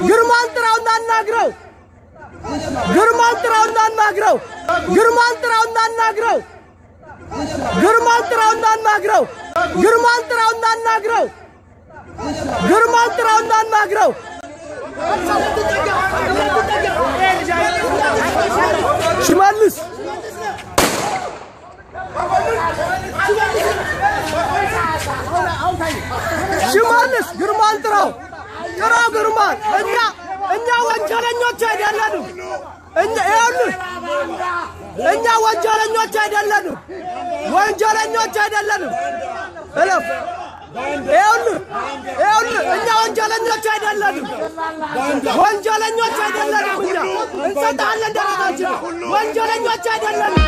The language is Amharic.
ግርማን ጥራውና እናግረው ግርማን ጥራውና እናግረው ግርማን ጥራውና እናግረው ግርማን ጥራውና እናግረው ግርማን ጥራውና እናግረው ግርማን ጥራውና እናግረው ሽመልስ ሽመልስ ግርማን ጥራው ግርማን እኛ ወንጀለኞች አይደለንም እኛ ወንጀለኞች አይደለንም እለፍ እኛ ወንጀለኞች አይደለንም እኛ እንሰጣለን ደረታችን ወንጀለኞች አይደለንም